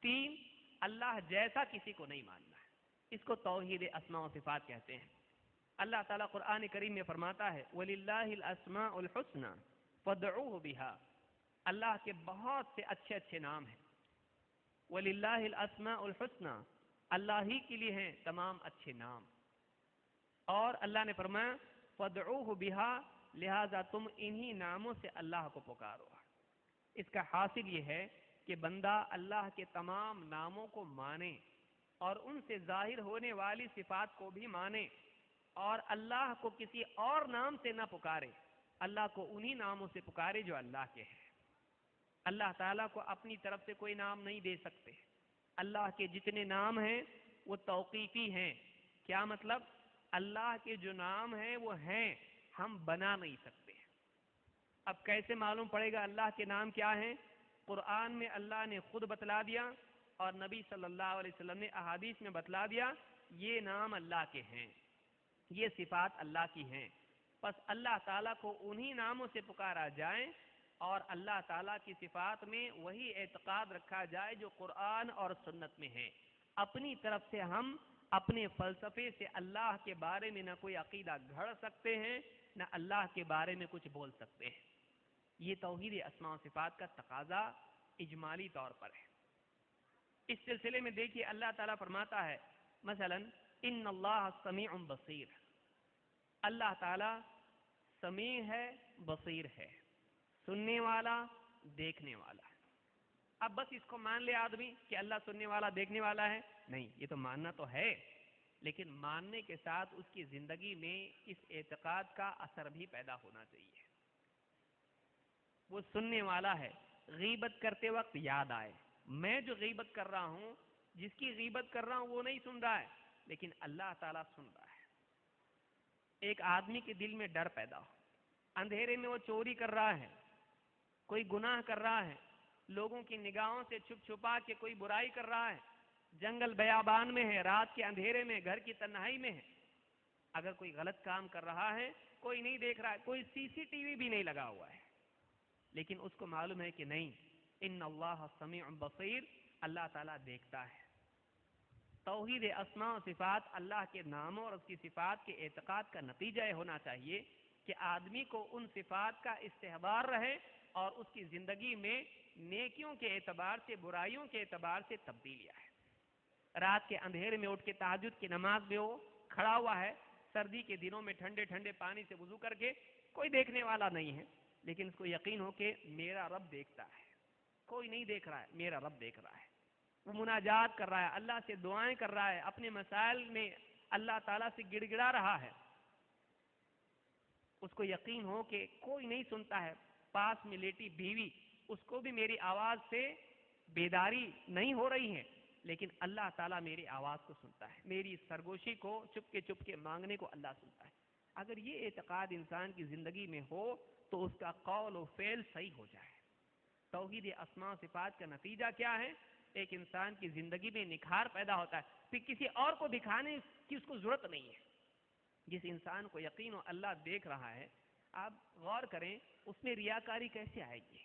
تین اللہ جیسا کسی کو نہیں ماننا ہے۔ اس کو توحید اسماء و صفات کہتے ہیں۔ اللہ تعالیٰ قرآن کریم میں فرماتا ہے وَلِلَّهِ الْأَسْمَاءُ الْحُسْنَى فَادْعُوهُ بِهَا، اللہ کے بہت سے اچھے اچھے نام ہیں۔ وَلِلَّهِ الْأَسْمَاءُ الْحُسْنَى، اللہ ہی کے لیے ہیں تمام اچھے نام۔ اور اللہ نے فرمایا فَادْعُوهُ بِهَا، لہذا تم انہی ناموں سے اللہ کو پکارو۔ اس کا حاصل یہ ہے کہ بندہ اللہ کے تمام ناموں کو مانے اور ان سے ظاہر ہونے والی صفات کو بھی مانے، اور اللہ کو کسی اور نام سے نہ پکارے، اللہ کو انہی ناموں سے پکارے جو اللہ کے ہیں۔ اللہ تعالیٰ کو اپنی طرف سے کوئی نام نہیں دے سکتے۔ اللہ کے جتنے نام ہیں وہ توقیفی ہیں۔ کیا مطلب؟ اللہ کے جو نام ہیں وہ ہیں، ہم بنا نہیں سکتے۔ اب کیسے معلوم پڑے گا اللہ کے نام کیا ہیں؟ قرآن میں اللہ نے خود بتلا دیا، اور نبی صلی اللہ علیہ وسلم نے احادیث میں بتلا دیا، یہ نام اللہ کے ہیں، یہ صفات اللہ کی ہیں۔ بس اللہ تعالیٰ کو انہی ناموں سے پکارا جائے، اور اللہ تعالیٰ کی صفات میں وہی اعتقاد رکھا جائے جو قرآن اور سنت میں ہے۔ اپنی طرف سے ہم اپنے فلسفے سے اللہ کے بارے میں نہ کوئی عقیدہ گھڑ سکتے ہیں، نہ اللہ کے بارے میں کچھ بول سکتے ہیں۔ یہ توحید اسماء و صفات کا تقاضا اجمالی طور پر ہے۔ اس سلسلے میں دیکھیے اللہ تعالیٰ فرماتا ہے مثلا ان اللہ سمیع بصیر، اللہ تعالیٰ سمیع ہے، بصیر ہے، سننے والا، دیکھنے والا ہے۔ اب بس اس کو مان لے آدمی کہ اللہ سننے والا، دیکھنے والا ہے؟ نہیں، یہ تو ماننا تو ہے، لیکن ماننے کے ساتھ اس کی زندگی میں اس اعتقاد کا اثر بھی پیدا ہونا چاہیے۔ وہ سننے والا ہے، غیبت کرتے وقت یاد آئے میں جو غیبت کر رہا ہوں، جس کی غیبت کر رہا ہوں وہ نہیں سن رہا ہے، لیکن اللہ تعالیٰ سن رہا ہے۔ ایک آدمی کے دل میں ڈر پیدا ہو، اندھیرے میں وہ چوری کر رہا ہے، کوئی گناہ کر رہا ہے، لوگوں کی نگاہوں سے چھپ چھپا کے کوئی برائی کر رہا ہے، جنگل بیابان میں ہے، رات کے اندھیرے میں، گھر کی تنہائی میں ہے، اگر کوئی غلط کام کر رہا ہے، کوئی نہیں دیکھ رہا ہے، کوئی سی سی ٹی وی بھی نہیں لگا ہوا ہے، لیکن اس کو معلوم ہے کہ نہیں، ان اللہ سمیع بصیر، اللہ تعالیٰ دیکھتا ہے۔ توحید اسماء و صفات، اللہ کے ناموں اور اس کی صفات کے اعتقاد کا نتیجہ یہ ہونا چاہیے کہ آدمی کو ان صفات کا استحضار رہے اور اس کی زندگی میں نیکیوں کے اعتبار سے، برائیوں کے اعتبار سے تبدیلی آئے۔ رات کے اندھیرے میں اٹھ کے تہجد کی نماز میں وہ کھڑا ہوا ہے، سردی کے دنوں میں ٹھنڈے ٹھنڈے پانی سے وضو کر کے، کوئی دیکھنے والا نہیں ہے، لیکن اس کو یقین ہو کہ میرا رب دیکھتا ہے، کوئی نہیں دیکھ رہا ہے، میرا رب دیکھ رہا ہے۔ وہ مناجات کر رہا ہے، اللہ سے دعائیں کر رہا ہے، اپنے مسائل میں اللہ تعالیٰ سے گڑ گڑا رہا ہے، اس کو یقین ہو کہ کوئی نہیں سنتا ہے، پاس میں لیٹی بیوی، اس کو بھی میری آواز سے بیداری نہیں ہو رہی ہے، لیکن اللہ تعالیٰ میری آواز کو سنتا ہے، میری سرگوشی کو چپ کے مانگنے کو اللہ سنتا ہے۔ اگر یہ اعتقاد انسان کی زندگی میں ہو تو اس کا قول و فعل صحیح ہو جائے۔ توحید اسماء و صفات کا نتیجہ کیا ہے؟ ایک انسان کی زندگی میں نکھار پیدا ہوتا ہے، پھر کسی اور کو دکھانے کی اس کو ضرورت نہیں ہے۔ جس انسان کو یقین ہو اللہ دیکھ رہا ہے، آپ غور کریں اس میں ریاکاری کیسے آئے گی؟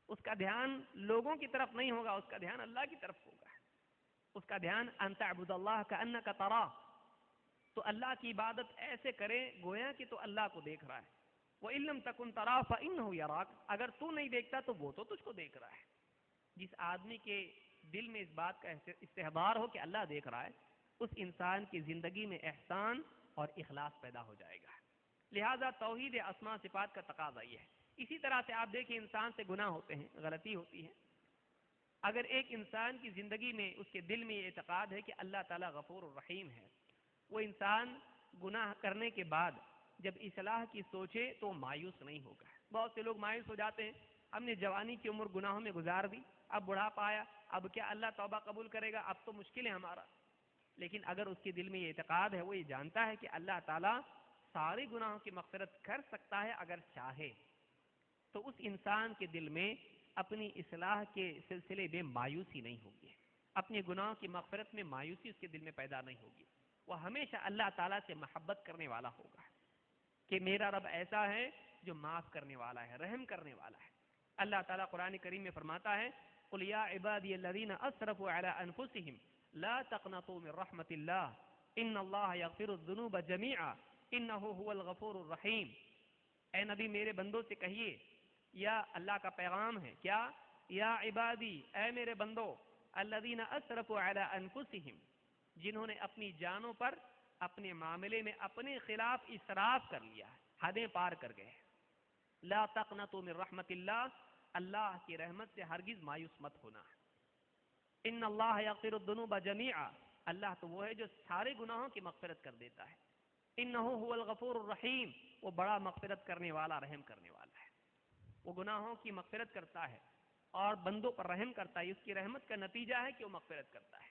اس کا دھیان لوگوں کی طرف نہیں ہوگا، اس کا دھیان اللہ کی طرف ہوگا، اس کا دھیان ان تعبد اللہ کأنک تراہ، تو اللہ کی عبادت ایسے کرے گویا کہ تو اللہ کو دیکھ رہا ہے۔ وَإِن لَّمْ تَكُن تَرَاهُ فَإِنَّهُ يَرَاكَ، اگر تو نہیں دیکھتا تو وہ تو تجھ کو دیکھ رہا ہے۔ جس آدمی کے دل میں اس بات کا استحضار ہو کہ اللہ دیکھ رہا ہے، اس انسان کی زندگی میں احسان اور اخلاص پیدا ہو جائے گا۔ لہذا توحید اسماء صفات کا تقاضا یہ ہے۔ اسی طرح سے آپ دیکھیں انسان سے گناہ ہوتے ہیں، غلطی ہوتی ہے، اگر ایک انسان کی زندگی میں اس کے دل میں یہ اعتقاد ہے کہ اللہ تعالیٰ غفور الرحیم ہے، وہ انسان گناہ کرنے کے بعد جب اصلاح کی سوچے تو مایوس نہیں ہوگا۔ بہت سے لوگ مایوس ہو جاتے ہیں، ہم نے جوانی کی عمر گناہوں میں گزار دی، اب بڑھاپا آیا، اب کیا اللہ توبہ قبول کرے گا، اب تو مشکل ہے ہمارا۔ لیکن اگر اس کے دل میں یہ اعتقاد ہے، وہ یہ جانتا ہے کہ اللہ تعالیٰ سارے گناہوں کی مغفرت کر سکتا ہے اگر چاہے، تو اس انسان کے دل میں اپنی اصلاح کے سلسلے میں مایوسی نہیں ہوگی، اپنے گناہوں کی مغفرت میں مایوسی اس کے دل میں پیدا نہیں ہوگی۔ وہ ہمیشہ اللہ تعالیٰ سے محبت کرنے والا ہوگا کہ میرا رب ایسا ہے جو معاف کرنے والا ہے، رحم کرنے والا ہے۔ اللہ تعالیٰ قرآن کریم میں فرماتا ہے قُلْ يَا عِبَادِيَ الَّذِينَ أَسْرَفُوا عَلَىٰ أَنفُسِهِمْ لَا تَقْنَطُوا مِن رَحْمَةِ اللَّهِ إِنَّ اللَّهَ يَغْفِرُ الذُّنُوبَ جَمِيعًا إِنَّهُ هُوَ الْغَفُورُ الرَّحِيمُ۔ اے نبی میرے بندوں سے کہیے، یا اللہ کا پیغام ہے کیا، یا عبادی، اے میرے بندو، الذین اسرفوا علی انفسہم، جنہوں نے اپنی جانوں پر اپنے معاملے میں اپنے خلاف اسراف کر لیا، حدیں پار کر گئے، لا تقنطوا من رحمت اللہ، اللہ کی رحمت سے ہرگز مایوس مت ہونا۔ ان اللہ یغفر الذنوب جميعا، اللہ تو وہ ہے جو سارے گناہوں کی مغفرت کر دیتا ہے۔ انہ هو الغفور الرحیم، وہ بڑا مغفرت کرنے والا، رحم کرنے والا ہے۔ وہ گناہوں کی مغفرت کرتا ہے اور بندوں پر رحم کرتا ہے، اس کی رحمت کا نتیجہ ہے کہ وہ مغفرت کرتا ہے۔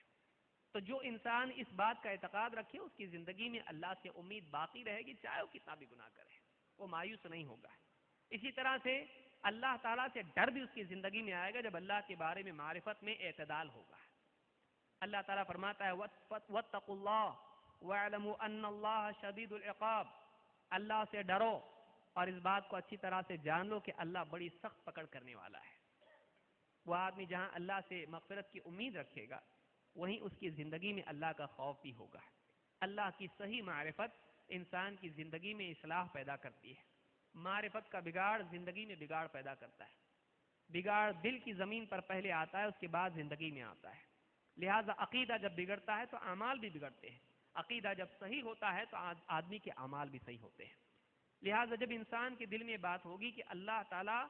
تو جو انسان اس بات کا اعتقاد رکھے، اس کی زندگی میں اللہ سے امید باقی رہے گی، چاہے وہ کتنا بھی گناہ کرے، وہ مایوس نہیں ہوگا۔ اسی طرح سے اللہ تعالیٰ سے ڈر بھی اس کی زندگی میں آئے گا جب اللہ کے بارے میں معرفت میں اعتدال ہوگا۔ اللہ تعالیٰ فرماتا ہے وَاتَّقُوا اللَّهَ وَاعْلَمُوا أَنَّ اللَّهَ شَدِيدُ الْعِقَابِ، اللہ سے ڈرو اور اس بات کو اچھی طرح سے جان لو کہ اللہ بڑی سخت پکڑ کرنے والا ہے۔ وہ آدمی جہاں اللہ سے مغفرت کی امید رکھے گا، وہیں اس کی زندگی میں اللہ کا خوف بھی ہوگا۔ اللہ کی صحیح معرفت انسان کی زندگی میں اصلاح پیدا کرتی ہے۔ معرفت کا بگاڑ زندگی میں بگاڑ پیدا کرتا ہے۔ بگاڑ دل کی زمین پر پہلے آتا ہے، اس کے بعد زندگی میں آتا ہے۔ لہذا عقیدہ جب بگڑتا ہے تو اعمال بھی بگڑتے ہیں، عقیدہ جب صحیح ہوتا ہے تو آدمی کے اعمال بھی صحیح ہوتے ہیں۔ لہذا جب انسان کے دل میں بات ہوگی کہ اللہ تعالیٰ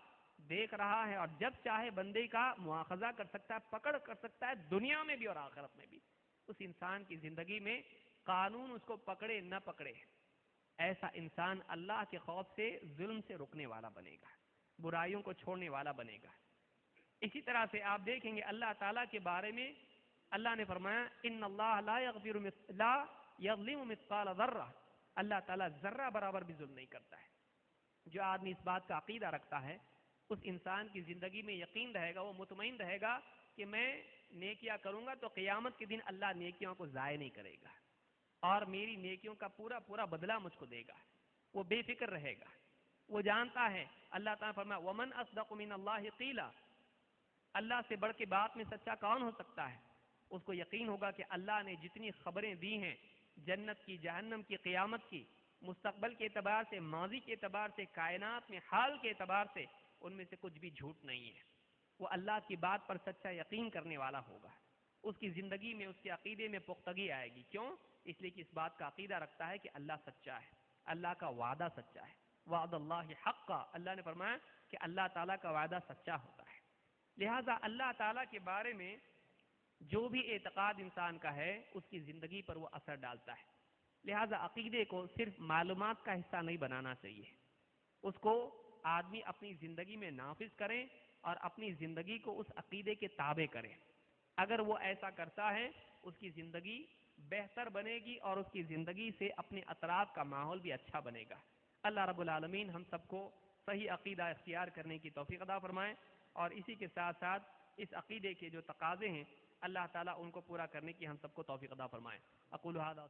دیکھ رہا ہے اور جب چاہے بندے کا مواخذہ کر سکتا ہے، پکڑ کر سکتا ہے، دنیا میں بھی اور آخرت میں بھی، اس انسان کی زندگی میں قانون اس کو پکڑے نہ پکڑے، ایسا انسان اللہ کے خوف سے ظلم سے رکنے والا بنے گا، برائیوں کو چھوڑنے والا بنے گا۔ اسی طرح سے آپ دیکھیں گے اللہ تعالیٰ کے بارے میں اللہ نے فرمایا ان اللہ لا یظلم مثقال ذرہ، اللہ تعالیٰ ذرہ برابر بھی ظلم نہیں کرتا ہے۔ جو آدمی اس بات کا عقیدہ رکھتا ہے اس انسان کی زندگی میں یقین رہے گا، وہ مطمئن رہے گا کہ میں نیکیاں کروں گا تو قیامت کے دن اللہ نیکیوں کو ضائع نہیں کرے گا اور میری نیکیوں کا پورا پورا بدلہ مجھ کو دے گا. وہ بے فکر رہے گا. وہ جانتا ہے اللہ تعالیٰ فرمایا وَمَنْ أَصْدَقُ مِنَ اللَّهِ قِيلًا، اللہ سے بڑھ کے بات میں سچا کون ہو سکتا ہے؟ اس کو یقین ہوگا کہ اللہ نے جتنی خبریں دی ہیں جنت کی، جہنم کی، قیامت کی، مستقبل کے اعتبار سے، ماضی کے اعتبار سے، کائنات میں حال کے اعتبار سے، ان میں سے کچھ بھی جھوٹ نہیں ہے. وہ اللہ کی بات پر سچا یقین کرنے والا ہوگا. اس کی زندگی میں، اس کے عقیدے میں پختگی آئے گی. کیوں؟ اس لیے کہ اس بات کا عقیدہ رکھتا ہے کہ اللہ سچا ہے، اللہ کا وعدہ سچا ہے. وعد اللہ حقا، اللہ نے فرمایا کہ اللہ تعالیٰ کا وعدہ سچا ہوتا ہے. لہذا اللہ تعالیٰ کے بارے میں جو بھی اعتقاد انسان کا ہے اس کی زندگی پر وہ اثر ڈالتا ہے. لہذا عقیدے کو صرف معلومات کا حصہ نہیں بنانا چاہیے، اس کو آدمی اپنی زندگی میں نافذ کریں اور اپنی زندگی کو اس عقیدے کے تابع کریں. اگر وہ ایسا کرتا ہے اس کی زندگی بہتر بنے گی اور اس کی زندگی سے اپنے اطراف کا ماحول بھی اچھا بنے گا. اللہ رب العالمین ہم سب کو صحیح عقیدہ اختیار کرنے کی توفیق عطا فرمائے اور اسی کے ساتھ ساتھ اس عقیدے کے جو تقاضے ہیں اللہ تعالیٰ ان کو پورا کرنے کی ہم سب کو توفیق عطا فرمائے. اقول ھذا